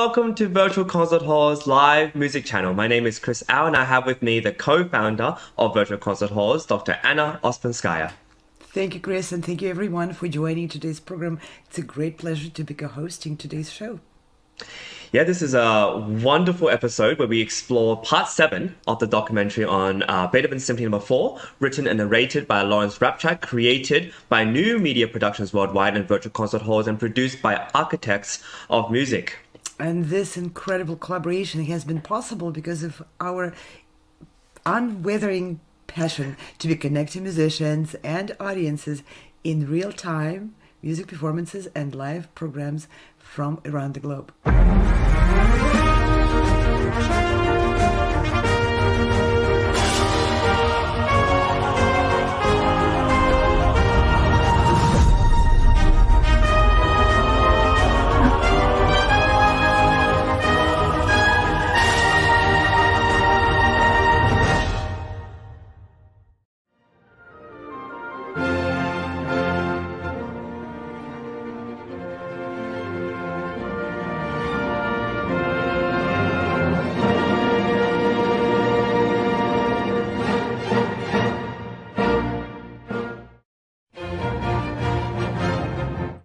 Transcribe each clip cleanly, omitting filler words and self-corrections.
welcome to Virtual Concert Hall's live music channel. My name is Chris Au, and I have with me the co-founder of Virtual Concert Halls, Dr. Anna Ouspenskaya. Thank you, Chris, and thank you everyone for joining today's program. It's a great pleasure to be co-hosting today's show. Yeah, this is a wonderful episode where we explore part 7 of the documentary on Beethoven Symphony No. 4, written and narrated by Lawrence Rapchak, created by New Media Productions Worldwide and Virtual Concert Halls, and produced by Architects of Music. And this incredible collaboration has been possible because of our unwavering passion to be connecting musicians and audiences in real time, music performances and live programs from around the globe.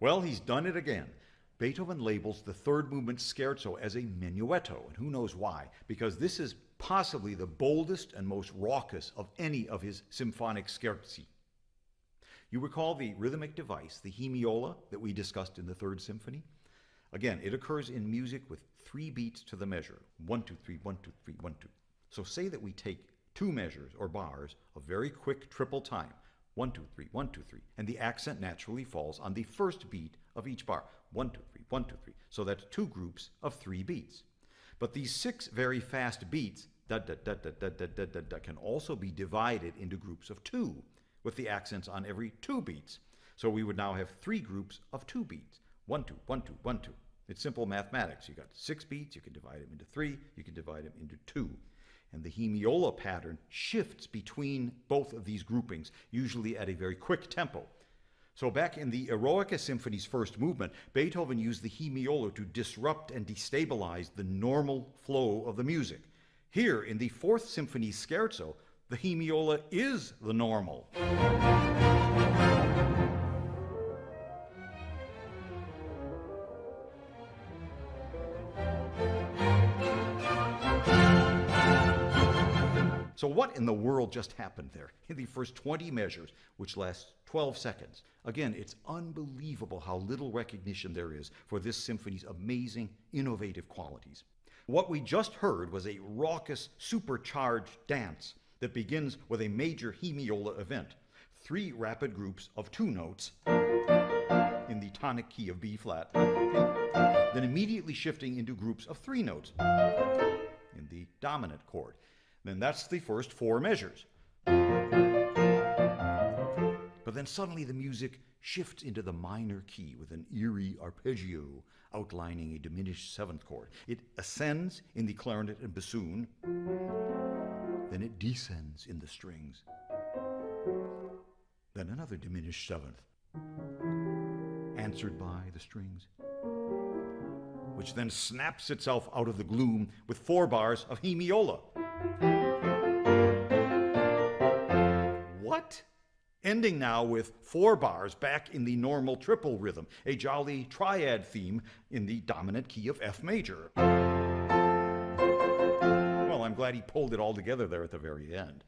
Well, he's done it again. Beethoven labels the third movement scherzo as a minuetto, and who knows why? Because this is possibly the boldest and most raucous of any of his symphonic scherzi. You recall the rhythmic device, the hemiola, that we discussed in the Third Symphony? Again, it occurs in music with 3 beats to the measure. 1, 2, 3, 1, 2, 3, 1, 2. So say that we take 2 measures or bars of very quick triple time. 1, 2, 3, 1, 2, 3. And the accent naturally falls on the first beat of each bar. 1, 2, 3, 1, 2, 3. So that's 2 groups of 3 beats. But these 6 very fast beats, da da da da da da da da da, can also be divided into groups of 2, with the accents on every 2 beats. So we would now have 3 groups of 2 beats. 1, 2, 1, 2, 1, 2. It's simple mathematics. You got 6 beats, you can divide them into 3, you can divide them into 2. And the hemiola pattern shifts between both of these groupings, usually at a very quick tempo. So back in the Eroica Symphony's first movement, Beethoven used the hemiola to disrupt and destabilize the normal flow of the music. Here, in the Fourth Symphony's scherzo, the hemiola is the normal. So what in the world just happened there in the first 20 measures, which last 12 seconds? Again, it's unbelievable how little recognition there is for this symphony's amazing, innovative qualities. What we just heard was a raucous, supercharged dance that begins with a major hemiola event. 3 rapid groups of 2 notes in the tonic key of B flat, then immediately shifting into groups of 3 notes in the dominant chord. Then that's the first 4 measures. But then suddenly the music shifts into the minor key with an eerie arpeggio outlining a diminished 7th chord. It ascends in the clarinet and bassoon, then it descends in the strings. Then another diminished 7th, answered by the strings, which then snaps itself out of the gloom with 4 bars of hemiola. What? Ending now with 4 bars back in the normal triple rhythm, a jolly triad theme in the dominant key of F major. Well, I'm glad he pulled it all together there at the very end.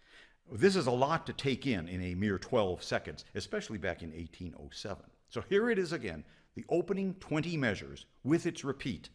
This is a lot to take in a mere 12 seconds, especially back in 1807. So here it is again, the opening 20 measures with its repeat.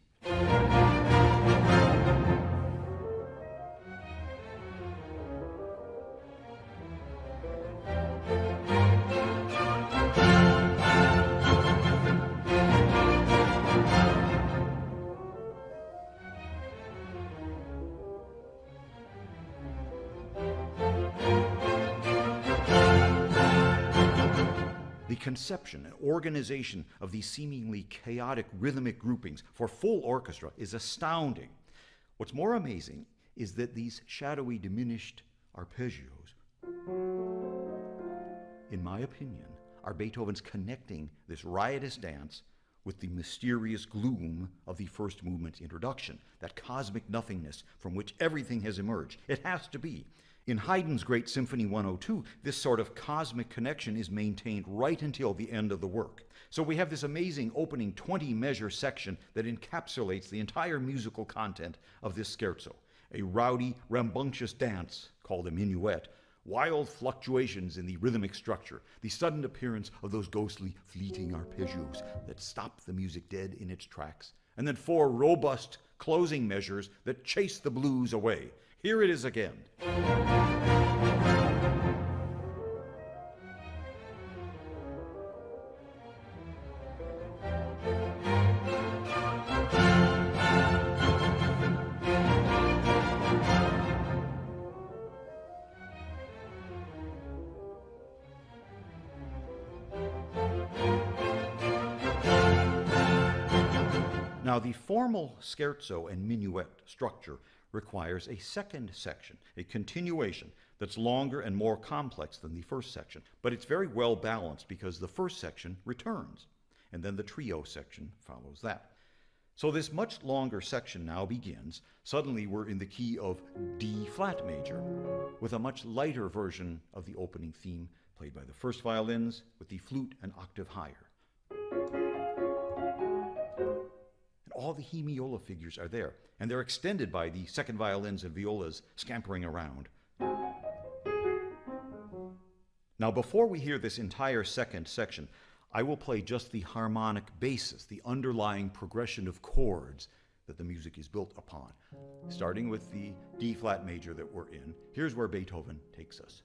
The conception and organization of these seemingly chaotic rhythmic groupings for full orchestra is astounding. What's more amazing is that these shadowy diminished arpeggios, in my opinion, are Beethoven's connecting this riotous dance with the mysterious gloom of the first movement introduction, that cosmic nothingness from which everything has emerged. It has to be. In Haydn's great Symphony 102, this sort of cosmic connection is maintained right until the end of the work. So we have this amazing opening 20-measure section that encapsulates the entire musical content of this scherzo. A rowdy, rambunctious dance called a minuet, wild fluctuations in the rhythmic structure, the sudden appearance of those ghostly, fleeting arpeggios that stop the music dead in its tracks, and then 4 robust closing measures that chase the blues away. Here it is again. Now, the formal scherzo and minuet structure requires a second section, a continuation that's longer and more complex than the first section. But it's very well balanced because the first section returns, and then the trio section follows that. So this much longer section now begins. Suddenly we're in the key of D flat major, with a much lighter version of the opening theme played by the first violins with the flute an octave higher. All the hemiola figures are there, and they're extended by the second violins and violas scampering around. Now, before we hear this entire second section, I will play just the harmonic basis, the underlying progression of chords that the music is built upon. Starting with the D flat major that we're in, here's where Beethoven takes us.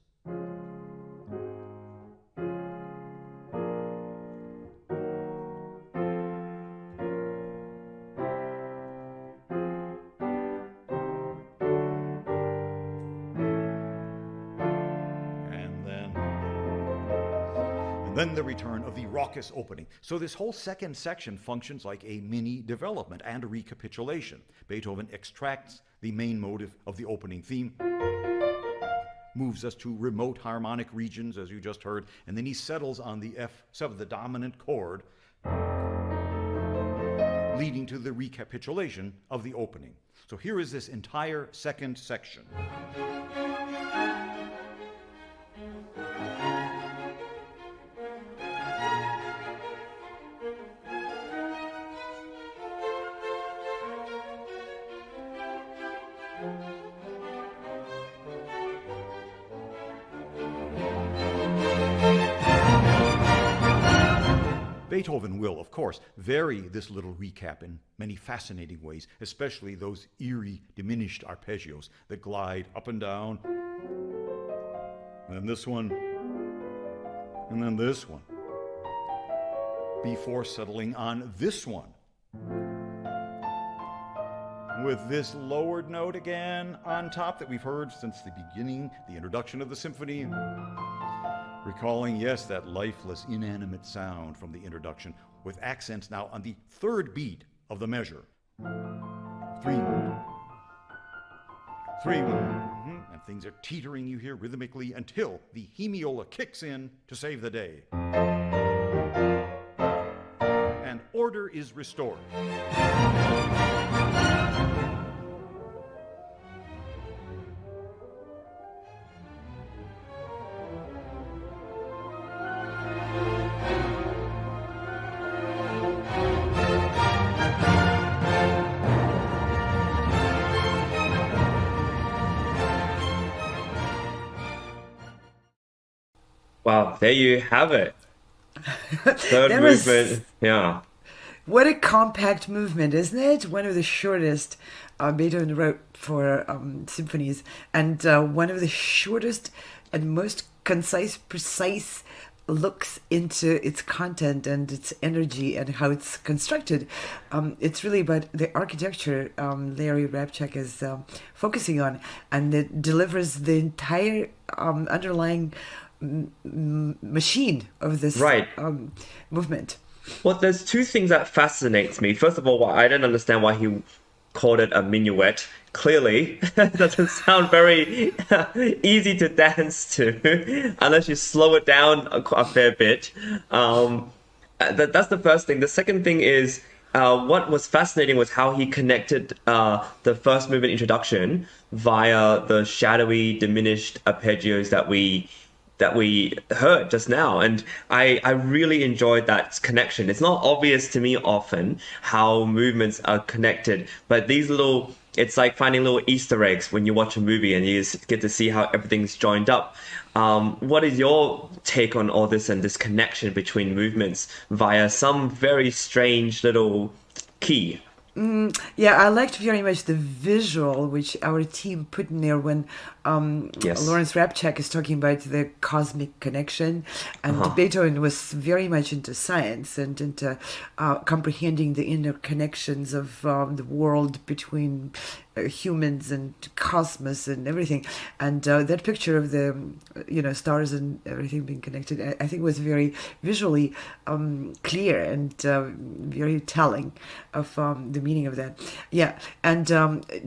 Then the return of the raucous opening. So this whole second section functions like a mini development and a recapitulation. Beethoven extracts the main motive of the opening theme, moves us to remote harmonic regions, as you just heard, and then he settles on the F7, the dominant chord, leading to the recapitulation of the opening. So here is this entire second section. Beethoven will, of course, vary this little recap in many fascinating ways, especially those eerie, diminished arpeggios that glide up and down, and then this one, and then this one, before settling on this one, with this lowered note again on top that we've heard since the beginning, the introduction of the symphony. Recalling, yes, that lifeless, inanimate sound from the introduction, with accents now on the third beat of the measure. 3, 3, and things are teetering, you hear, rhythmically, until the hemiola kicks in to save the day. And order is restored. Wow, there you have it. Third That was- movement, yeah. What a compact movement, isn't it? One of the shortest Beethoven wrote for symphonies, and one of the shortest and most concise, precise looks into its content and its energy and how it's constructed. It's really about the architecture Larry Rapchak is focusing on, and it delivers the entire underlying machine of this Right. movement. Well, there's two things that fascinates me. First of all, I don't understand why he called it a minuet. Clearly, it doesn't sound very easy to dance to unless you slow it down a fair bit. that's the first thing. The second thing is what was fascinating was how he connected the first movement introduction via the shadowy, diminished arpeggios that we heard just now. And I really enjoyed that connection. It's not obvious to me often how movements are connected, but these little, it's like finding little Easter eggs when you watch a movie and you just get to see how everything's joined up. What is your take on all this and this connection between movements via some very strange little key? Yeah, I liked very much the visual which our team put in there when Yes. Lawrence Rapchak is talking about the cosmic connection, and Beethoven was very much into science and into comprehending the interconnections of the world between humans and cosmos and everything. And that picture of the stars and everything being connected, I think was very visually clear and very telling of the meaning of that. Yeah, and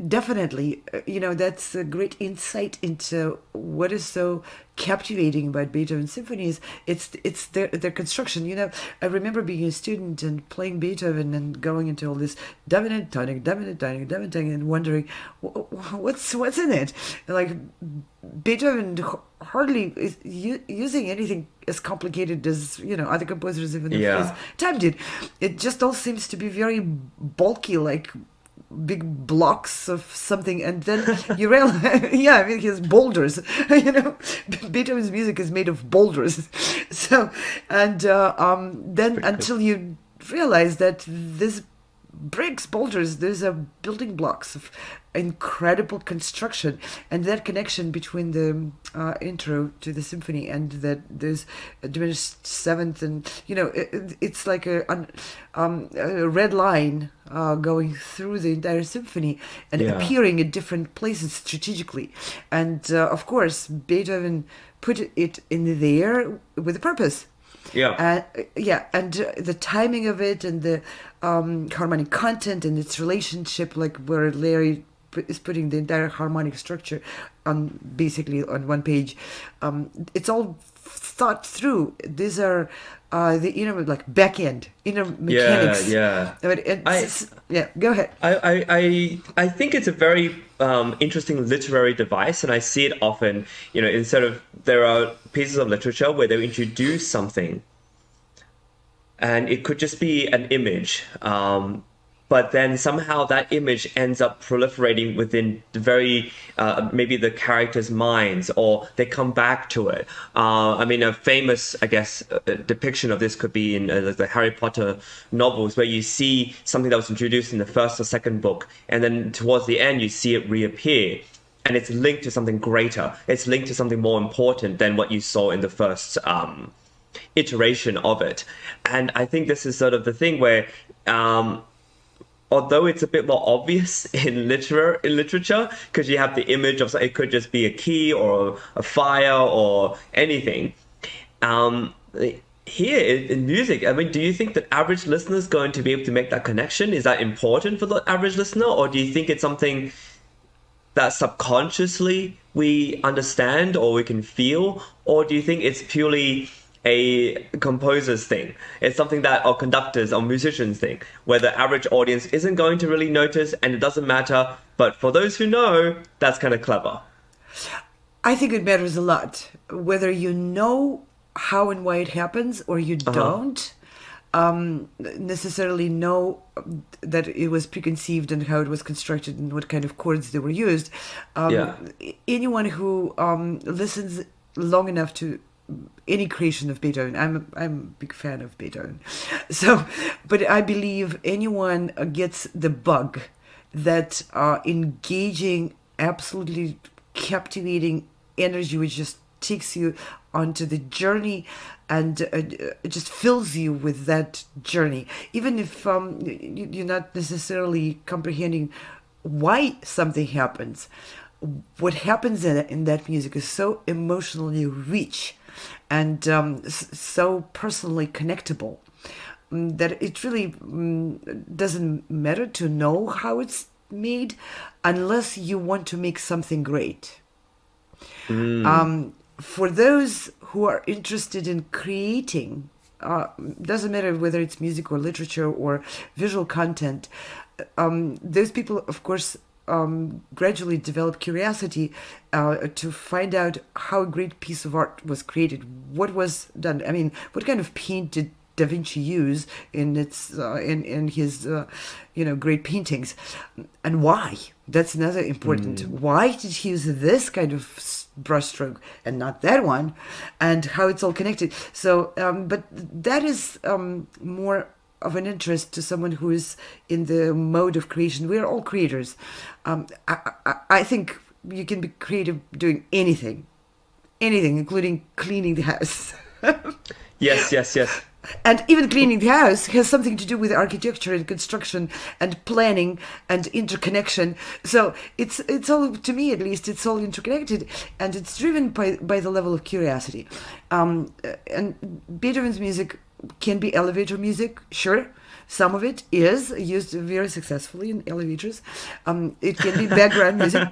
definitely, that's a great insight into what is so captivating about Beethoven symphonies. It's their construction. I remember being a student and playing Beethoven and going into all this dominant tonic, and wondering what's in it. Like Beethoven hardly is using anything as complicated as other composers even of his time did. It just all seems to be very bulky, like big blocks of something, and then you realize, he has boulders. Beethoven's music is made of boulders. So, and then until you realize that this bricks, boulders, those are building blocks of incredible construction, and that connection between the intro to the symphony and that there's a diminished seventh, and it's like a red line going through the entire symphony and appearing at different places strategically, and of course Beethoven put it in there with a purpose. And the timing of it and the harmonic content and its relationship, like where Larry is putting the entire harmonic structure on basically on one page. It's all thought through. These are the like back end inner mechanics. Go ahead. I think it's a very interesting literary device, and I see it often. Instead of, there are pieces of literature where they introduce something, and it could just be an image. But then somehow that image ends up proliferating within the very, maybe the characters' minds, or they come back to it. A famous, I guess, depiction of this could be in the Harry Potter novels, where you see something that was introduced in the first or second book, and then towards the end you see it reappear. And it's linked to something greater. It's linked to something more important than what you saw in the first iteration of it. And I think this is sort of the thing where... although it's a bit more obvious in literature, because you have the image of, it could just be a key or a fire or anything. Here in music, do you think that average listener is going to be able to make that connection? Is that important for the average listener, or do you think it's something that subconsciously we understand or we can feel, or do you think it's purely a composer's thing? It's something that, or conductors or musicians think, where the average audience isn't going to really notice and it doesn't matter, but for those who know, that's kind of clever. I think it matters a lot whether you know how and why it happens, or you don't necessarily know that it was preconceived and how it was constructed and what kind of chords they were used. Anyone who listens long enough to any creation of Beethoven, I'm a big fan of Beethoven, so, but I believe anyone gets the bug that engaging, absolutely captivating energy which just takes you onto the journey and it just fills you with that journey, even if you're not necessarily comprehending why something happens. What happens in that music is so emotionally rich and so personally connectable that it really doesn't matter to know how it's made unless you want to make something great. For those who are interested in creating doesn't matter whether it's music or literature or visual content. Those people, of course, gradually develop curiosity to find out how a great piece of art was created, what was done. I mean, what kind of paint did Da Vinci use in his great paintings, and why? That's another important. Why did he use this kind of brushstroke and not that one, and how it's all connected? So, but that is more of an interest to someone who is in the mode of creation. We're all creators. I think you can be creative doing anything, including cleaning the house. Yes. And even cleaning the house has something to do with architecture and construction and planning and interconnection. So it's all, to me at least, it's all interconnected, and it's driven by the level of curiosity. And Beethoven's music can be elevator music, sure. Some of it is used very successfully in elevators. It can be background music.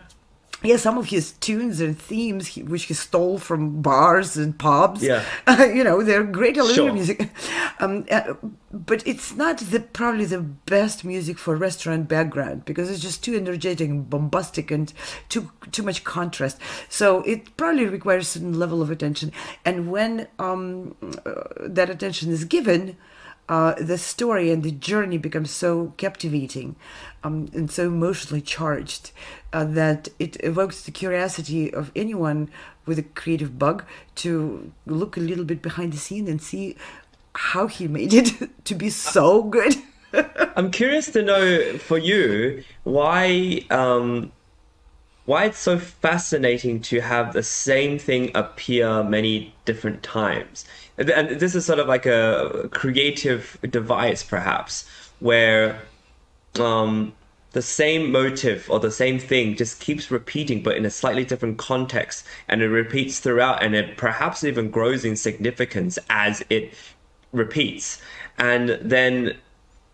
Yeah, some of his tunes and themes, which he stole from bars and pubs, they're great elevator music. But it's not probably the best music for restaurant background, because it's just too energetic and bombastic and too much contrast. So it probably requires a certain level of attention. And when that attention is given, the story and the journey becomes so captivating and so emotionally charged that it evokes the curiosity of anyone with a creative bug to look a little bit behind the scene and see how he made it to be so good. I'm curious to know, for you, why it's so fascinating to have the same thing appear many different times. And this is sort of like a creative device, perhaps, where the same motive or the same thing just keeps repeating, but in a slightly different context, and it repeats throughout, and it perhaps even grows in significance as it repeats. And then,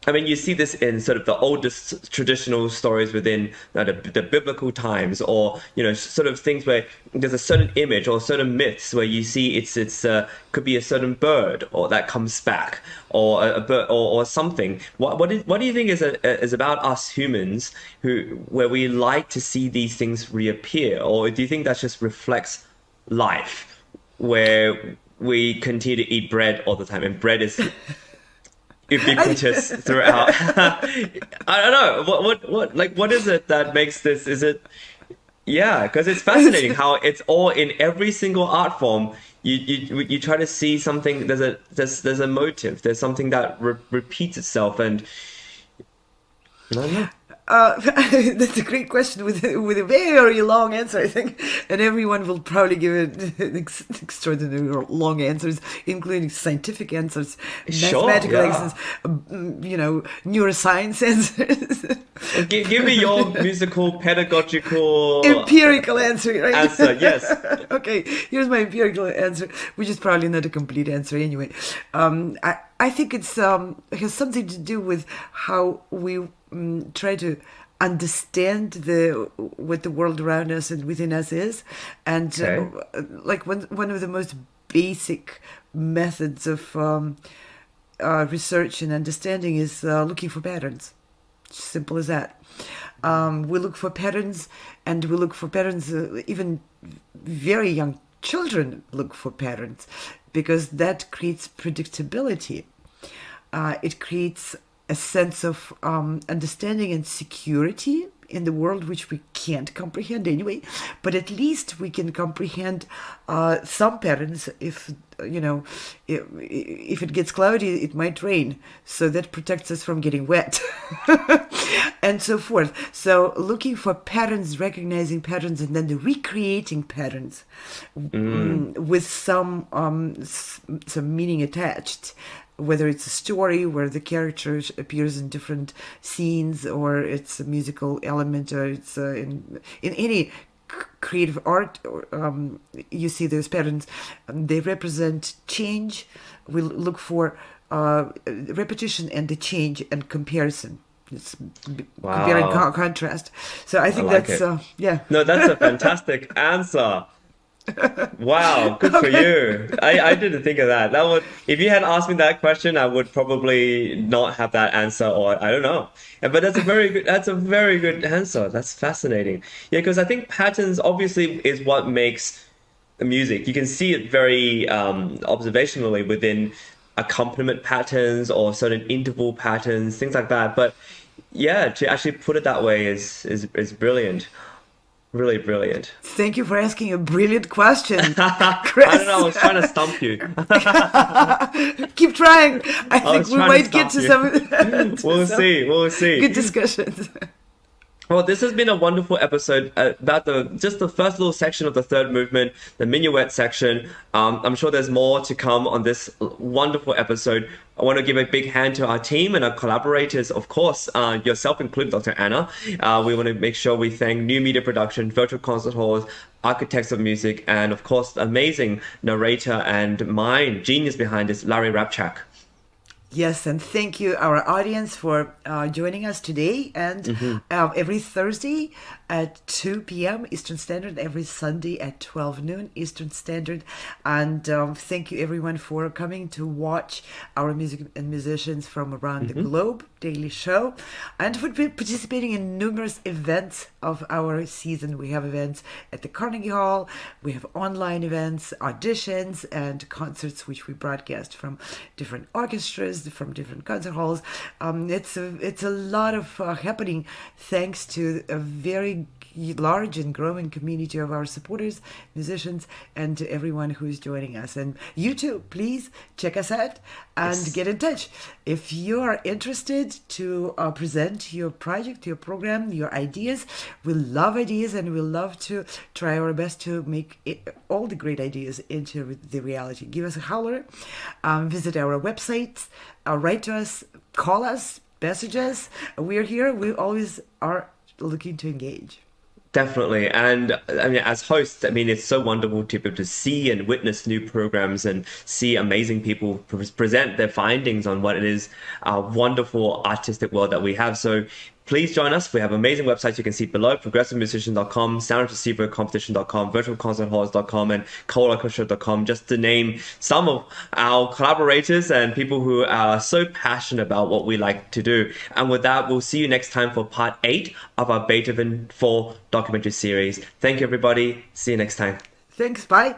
I mean, you see this in sort of the oldest traditional stories within the biblical times, or sort of things where there's a certain image or certain myths where you see it's could be a certain bird or that comes back, or a bird or something. What do you think is about us humans where we like to see these things reappear, or do you think that just reflects life, where we continue to eat bread all the time, and bread is ubiquitous throughout? I don't know. What is it that makes this? Is it? Yeah, because it's fascinating how it's all in every single art form. You try to see something. There's a motive. There's something that repeats itself, and I don't know. That's a great question with a very long answer, I think, and everyone will probably give it extraordinary long answers, including scientific answers, mathematical answers, neuroscience answers. Give me your musical, pedagogical, empirical answer, right? Answer, yes. Okay, here's my empirical answer, which is probably not a complete answer anyway. I think it has something to do with how we try to understand what the world around us and within us is, and one of the most basic methods of research and understanding is looking for patterns. Simple as that. We look for patterns, and we look for patterns. Even very young children look for patterns, because that creates predictability. It creates a sense of understanding and security in the world, which we can't comprehend anyway, but at least we can comprehend some patterns. If it gets cloudy, it might rain, so that protects us from getting wet, and so forth. So looking for patterns, recognizing patterns, and then recreating patterns with some meaning attached. Whether it's a story where the character appears in different scenes, or it's a musical element, or it's in any creative art, you see those patterns. They represent change. We look for repetition and the change and comparison. It's comparing contrast. So I think that's No, that's a fantastic answer. Wow, good for you. I didn't think of that. That would, if you had asked me that question, I would probably not have that answer, or I don't know. But that's a very good answer. That's fascinating. Yeah, because I think patterns obviously is what makes the music. You can see it very observationally within accompaniment patterns or certain interval patterns, things like that. But yeah, to actually put it that way is brilliant. Really brilliant. Thank you for asking a brilliant question, I don't know, I was Chris. trying to stump you. Keep trying. I I think was we trying might to get to stump you. some, We'll see, we'll see. good discussions. Well, this has been a wonderful episode about just the first little section of the third movement, the minuet section. I'm sure there's more to come on this wonderful episode. I want to give a big hand to our team and our collaborators, of course, yourself included, Dr. Anna. We want to make sure we thank New Media Production, Virtual Concert Halls, Architects of Music, and of course, the amazing narrator and mind genius behind this, Larry Rapchak. Yes, and thank you, our audience, for joining us today. And every Thursday at 2 p.m. Eastern Standard, every Sunday at 12 noon Eastern Standard. And thank you, everyone, for coming to watch our music and musicians from around the globe daily show, and for participating in numerous events of our season. We have events at the Carnegie Hall, we have online events, auditions, and concerts which we broadcast from different orchestras, from different concert halls. It's a lot of happening thanks to a very large and growing community of our supporters, musicians, and to everyone who's joining us. And you too, please check us out and get in touch. If you are interested to present your project, your program, your ideas, we love ideas, and we love to try our best to make all the great ideas into the reality. Give us a holler, visit our websites, write to us, call us, message us. We're here. We always are looking to engage. Definitely. And I mean, as hosts, I mean, it's so wonderful to be able to see and witness new programs and see amazing people present their findings on what it is, a wonderful artistic world that we have. So please join us. We have amazing websites you can see below: progressivemusician.com, soundreceivercompetition.com, virtualconcerthalls.com, and coalorchestra.com, just to name some of our collaborators and people who are so passionate about what we like to do. And with that, we'll see you next time for part 8 of our Beethoven 4 documentary series. Thank you, everybody. See you next time. Thanks. Bye.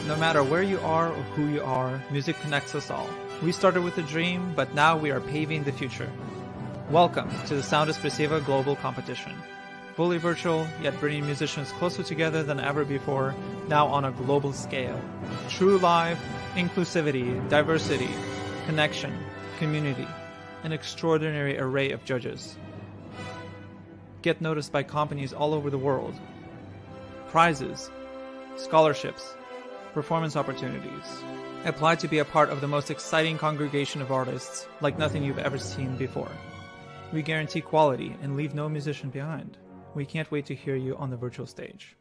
No matter where you are or who you are, music connects us all. We started with a dream, but now we are paving the future. Welcome to the Sound Expressiva Global Competition. Fully virtual, yet bringing musicians closer together than ever before, now on a global scale. True live, inclusivity, diversity, connection, community, an extraordinary array of judges. Get noticed by companies all over the world. Prizes, scholarships, performance opportunities. Apply to be a part of the most exciting congregation of artists like nothing you've ever seen before. We guarantee quality and leave no musician behind. We can't wait to hear you on the virtual stage.